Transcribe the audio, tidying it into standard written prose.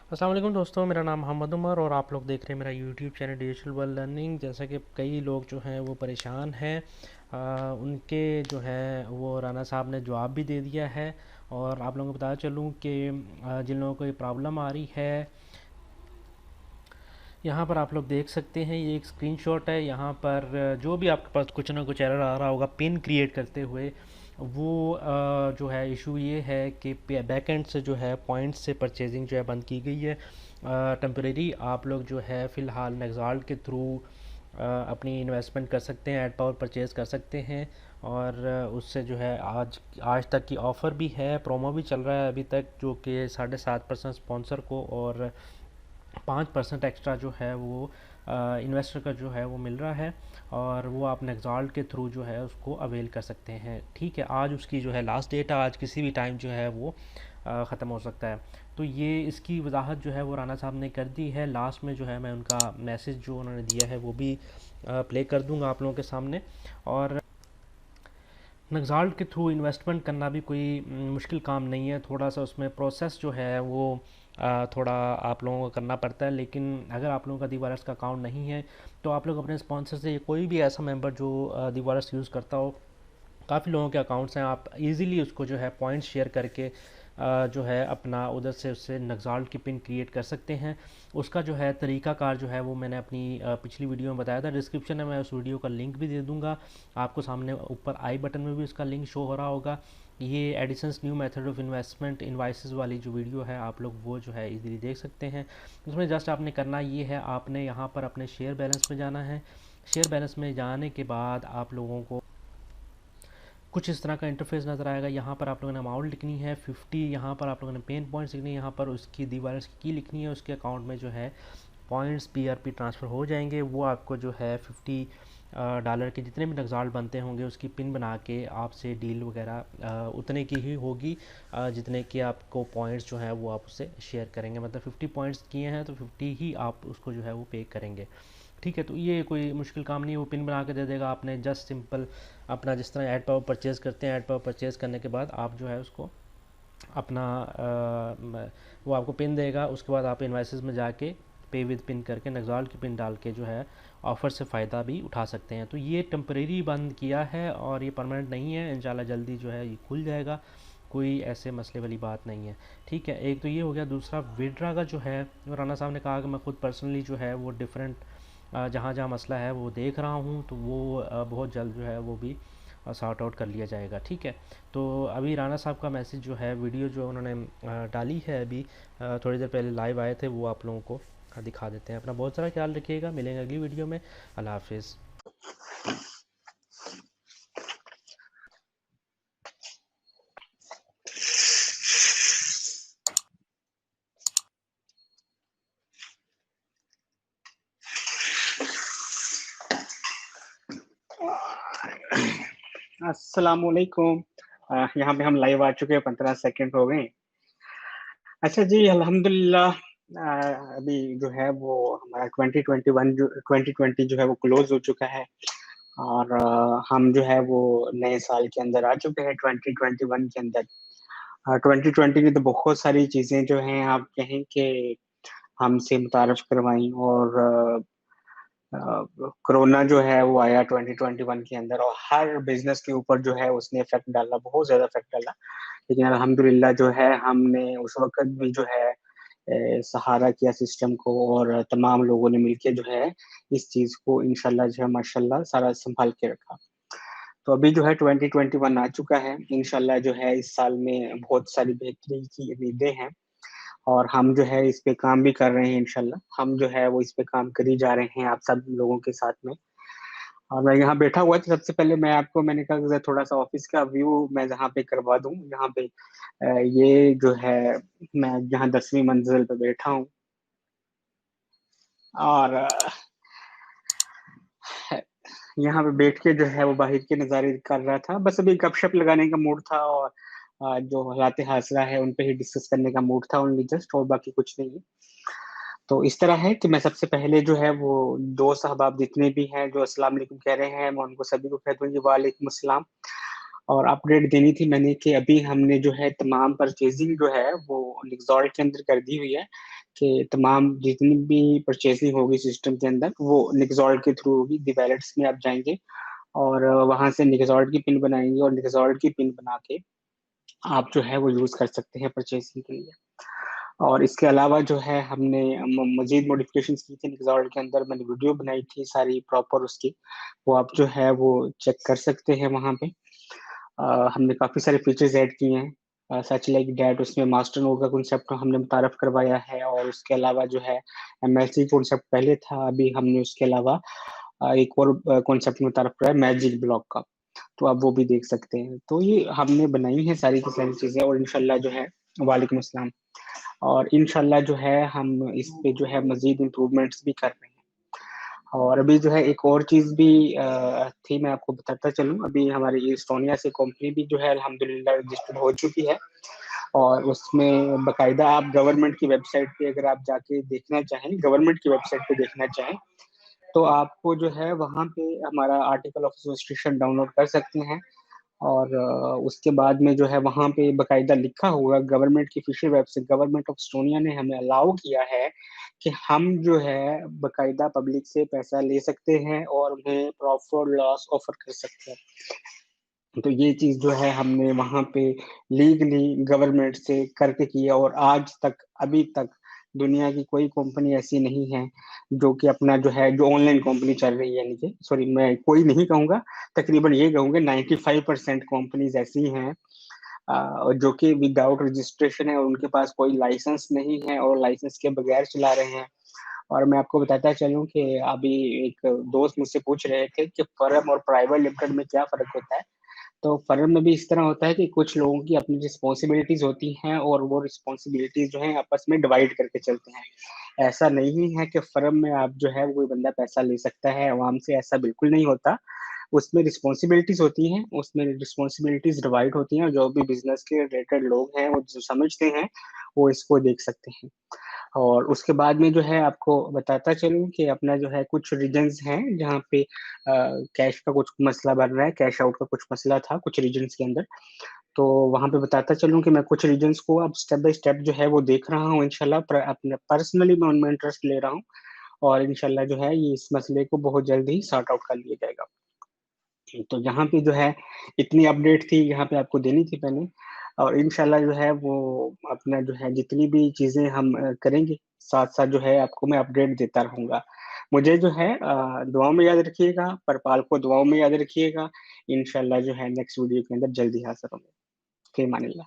अस्सलाम वालेकुम दोस्तों, मेरा नाम मोहम्मद उमर और आप लोग देख रहे हैं मेरा YouTube channel digital world learning. जैसा कि कई लोग जो हैं वो परेशान हैं, उनके जो है वो राना साहब ने जवाब भी दे दिया है। और आप लोगों को बता चलूँ कि जिन लोगों को ये प्रॉब्लम आ रही है, यहाँ पर आप लोग देख सकते हैं, ये एक स्क्रीनशॉट है। यहाँ पर जो भी आपके पास कुछ ना कुछ एरर आ रहा होगा पिन क्रिएट करते हुए, वो जो है इशू ये है कि बैकएंड से जो है पॉइंट्स से परचेजिंग जो है बंद की गई है टेम्परेरी। आप लोग जो है फ़िलहाल नेक्साल्ट के थ्रू अपनी इन्वेस्टमेंट कर सकते हैं, ऐड पावर परचेज़ कर सकते हैं। और उससे जो है आज आज तक की ऑफ़र भी है, प्रोमो भी चल रहा है अभी तक, जो कि 7.5% स्पॉन्सर को और 5% एक्स्ट्रा जो है वो इन्वेस्टर का जो है वो मिल रहा है। और वो आप नेक्साल्ट के थ्रू जो है उसको अवेल कर सकते हैं। ठीक है, आज उसकी जो है लास्ट डेट है, आज किसी भी टाइम जो है वो ख़त्म हो सकता है। तो ये इसकी वजाहत जो है वो राना साहब ने कर दी है। लास्ट में जो है मैं उनका मैसेज जो उन्होंने दिया है वो भी प्ले कर दूंगा आप लोगों के सामने। और नक्साल्ट के थ्रू इन्वेस्टमेंट करना भी कोई मुश्किल काम नहीं है। थोड़ा सा उसमें प्रोसेस जो है वो थोड़ा आप लोगों को करना पड़ता है, लेकिन अगर आप लोगों का दीवारस का अकाउंट नहीं है तो आप लोग अपने स्पॉन्सर से, कोई भी ऐसा मेंबर जो दीवारस यूज़ करता हो, काफ़ी लोगों के अकाउंट्स हैं, आप इजीली उसको जो है पॉइंट्स शेयर करके जो है अपना उधर से उससे नक्साल्ट की पिन क्रिएट कर सकते हैं। उसका जो है तरीकाकार जो है वो मैंने अपनी पिछली वीडियो में बताया था। डिस्क्रिप्शन में मैं उस वीडियो का लिंक भी दे दूंगा आपको। सामने ऊपर आई बटन में भी उसका लिंक शो हो रहा होगा। ये Edison's new method of investment invoices वाली जो वीडियो है, आप लोग वो जो है इजीली देख सकते हैं। उसमें जस्ट आपने करना ये है, आपने यहाँ पर अपने शेयर बैलेंस में जाना है। शेयर बैलेंस में जाने के बाद आप लोगों को कुछ इस तरह का इंटरफेस नज़र आएगा। यहाँ पर आप लोगों ने अमाउंट लिखनी है 50, यहाँ पर आप लोगों ने पेन पॉइंट्स लिखनी है, यहाँ पर उसकी दीवार की लिखनी है। उसके अकाउंट में जो है पॉइंट्स पीआरपी ट्रांसफ़र हो जाएंगे। वो आपको जो है 50 डॉलर के जितने भी नक्साल्ट बनते होंगे उसकी पिन बना के आपसे डील वगैरह उतने की ही होगी जितने की आपको पॉइंट्स जो है वो आप उससे शेयर करेंगे। मतलब 50 पॉइंट्स किए हैं तो 50 ही आप उसको जो है वो पे करेंगे। ठीक है, तो ये कोई मुश्किल काम नहीं है, वो पिन बना के दे देगा। आपने जस्ट सिंपल अपना जिस तरह ऐड पावर परचेज़ करते हैं, ऐड पावर परचेज़ करने के बाद आप जो है उसको अपना वो आपको पिन देगा। उसके बाद आप इन्वाइसेस में जाके पे विद पिन करके नक्साल्ट की पिन डाल के जो है ऑफ़र से फ़ायदा भी उठा सकते हैं। तो ये टेम्परेरी बंद किया है और ये परमानेंट नहीं है। इंशाल्लाह जल्दी जो है ये खुल जाएगा, कोई ऐसे मसले वाली बात नहीं है। ठीक है, एक तो ये हो गया। दूसरा विड्रा का जो है, राना साहब ने कहा कि मैं खुद पर्सनली जो है वो डिफरेंट जहाँ जहाँ मसला है वो देख रहा हूँ, तो वो बहुत जल्द जो है वो भी सॉर्ट आउट कर लिया जाएगा। ठीक है, तो अभी राना साहब का मैसेज जो है, वीडियो जो उन्होंने डाली है अभी थोड़ी देर पहले लाइव आए थे, वो आप लोगों को दिखा देते हैं। अपना बहुत सारा ख्याल रखिएगा, मिलेंगे अगली वीडियो में। अल्लाह हाफिज़। अस्सलाम वालेकुम। यहाँ पे हम लाइव आ चुके हैं, 15 सेकंड हो गए। अच्छा जी, अल्हम्दुलिल्लाह। अभी जो है वो हमारा 2020 जो है वो क्लोज हो चुका है और हम जो है वो नए साल के अंदर आ चुके हैं 2021 के अंदर। 2020 की तो बहुत सारी चीज़ें जो हैं आप कहें कि हमसे मुतारफ़ करवाई और कोरोना जो है वो आया 2021 के अंदर और हर बिज़नेस के ऊपर जो है उसने इफ़ेक्ट डाला, बहुत ज़्यादा इफ़ेक्ट डाला। लेकिन अल्हम्दुलिल्लाह जो है हमने उस वक़्त भी जो है सहारा किया सिस्टम को और तमाम लोगों ने मिलके जो है इस चीज़ को इंशाल्लाह जो है माशाल्लाह सारा सँभाल के रखा। तो अभी जो है 2021 आ चुका है, इंशाल्लाह जो है इस साल में बहुत सारी बेहतरी की उम्मीदें हैं और हम जो है इस पे काम भी कर रहे हैं इंशाल्लाह। हम जो है वो इस पे काम कर ही जा रहे हैं आप सब लोगों के साथ में। और मैं यहाँ बैठा हुआ था, सबसे पहले मैंने कहा कि थोड़ा-सा ऑफ़िस का व्यू मैं जहाँ पे करवा दूँ। यहाँ पे ये जो है मैं यहाँ 10वीं मंज़िल पे बैठा हूँ और यहाँ पे बैठ के जो है वो बाहर के नज़ारे कर रहा था। बस अभी गपशप लगाने का मूड था और जो हालात-ए-हाज़िरा है उन पे ही डिस्कस करने का मूड था ओनली जस्ट, और बाकी कुछ नहीं है। तो इस तरह है कि मैं सबसे पहले जो है वो दोस्त अहबाब जितने भी हैं जो अस्सलाम वालेकुम कह रहे हैं, मैं उनको सभी को कह दूँ जी वालेकुम अस्सलाम। और अपडेट देनी थी मैंने कि अभी हमने जो है तमाम परचेजिंग जो है वो निक्सॉल्ट के अंदर कर दी हुई है, कि तमाम जितनी भी परचेजिंग होगी सिस्टम के अंदर वो निक्सॉल्ट के थ्रू होगी। दी वैलेट्स में आप जाएंगे और वहां से निक्सॉल्ट की पिन बनाएंगे और निक्सॉल्ट की पिन बना के आप जो है वो यूज कर सकते हैं परचेसिंग के लिए। और इसके अलावा जो है हमने मजीद मॉडिफिकेशन की थी निक्सॉल्ट के अंदर, मैंने वीडियो बनाई थी सारी प्रॉपर उसकी, वो आप जो है वो चेक कर सकते हैं वहां पे। हमने काफी सारे फीचर्स ऐड किए हैं, सच लाइक डैट, उसमें मास्टर नोड का कॉन्सेप्ट हमने मुतारफ करवाया है, और उसके अलावा जो है एमएलसी कॉन्सेप्ट पहले था, अभी हमने उसके अलावा एक और कॉन्सेप्ट मुतारफ कराया मैजिक ब्लॉक का, तो आप वो भी देख सकते हैं। तो ये हमने बनाई है सारी की सारी चीजें, और इनशाला जो है, वालेकुम अस्सलाम, और इनशाला जो है हम इस पे जो है मजीद इम्प्रूवमेंट्स भी कर रहे हैं। और अभी जो है एक और चीज भी थी, मैं आपको बताता चलूं, अभी हमारी इस्टोनिया से कंपनी भी जो है अल्हम्दुलिल्लाह रजिस्टर्ड हो चुकी है, और उसमें बकायदा आप गवर्नमेंट की वेबसाइट पे अगर आप जाके देखना चाहें, गवर्नमेंट की वेबसाइट पे देखना चाहें, तो आपको जो है वहाँ पे हमारा आर्टिकल ऑफ एसोसिएशन डाउनलोड कर सकते हैं। और उसके बाद में जो है वहाँ पे बकायदा लिखा हुआ, गवर्नमेंट की official website, government of Estonia ने हमें अलाउ किया है कि हम जो है बकायदा पब्लिक से पैसा ले सकते हैं और उन्हें प्रॉफिट लॉस ऑफर कर सकते हैं। तो ये चीज जो है हमने वहां पे लीगली गवर्नमेंट से करके किया, और आज तक, अभी तक दुनिया की कोई कंपनी ऐसी नहीं है जो कि अपना जो है, जो ऑनलाइन कंपनी चल रही है, यानी कि सॉरी, मैं कोई नहीं कहूंगा, तकरीबन ये कहूंगा 95% कंपनीज ऐसी हैं जो कि विदाउट रजिस्ट्रेशन है, और उनके पास कोई लाइसेंस नहीं है और लाइसेंस के बगैर चला रहे हैं। और मैं आपको बताता चलूं कि अभी एक दोस्त मुझसे पूछ रहे थे कि फर्म और प्राइवेट लिमिटेड में क्या फर्क होता है। तो फर्म में भी इस तरह होता है कि कुछ लोगों की अपनी रिस्पॉन्सिबिलिटीज होती हैं, और वो रिस्पॉन्सिबिलिटीज जो है आपस में डिवाइड करके चलते हैं। ऐसा नहीं है कि फर्म में आप जो है कोई बंदा पैसा ले सकता है आवाम से, ऐसा बिल्कुल नहीं होता। उसमें रिस्पॉन्सिबिलिटीज होती हैं, उसमें रिस्पॉन्सिबिलिटीज डिवाइड होती हैं, और जो भी बिजनेस के रिलेटेड लोग हैं वो जो समझते हैं वो इसको देख सकते हैं। और उसके बाद में जो है आपको बताता चलूं कि अपना जो है कुछ रीजन्स हैं जहाँ पे कैश का कुछ मसला बन रहा है, कैश आउट का कुछ मसला था कुछ रीजन्स के अंदर। तो वहां पे बताता चलूं कि मैं कुछ रीजन्स को अब स्टेप बाय स्टेप जो है वो देख रहा हूँ, इंशाल्लाह अपने पर्सनली मैं उनमें इंटरेस्ट ले रहा हूँ, और इंशाल्लाह जो है ये इस मसले को बहुत जल्दी ही सॉर्ट आउट कर लिया जाएगा। तो यहाँ पे जो है इतनी अपडेट थी यहाँ पे आपको देनी थी मैंने, और इंशाल्लाह जो है वो अपना जो है जितनी भी चीजें हम करेंगे, साथ साथ जो है आपको मैं अपडेट देता रहूंगा। मुझे जो है दुआओं में याद रखिएगा, परपाल को दुआओं में याद रखिएगा। इंशाल्लाह जो है नेक्स्ट वीडियो के अंदर जल्दी हाजिर होंगे। फी अमानिल्लाह।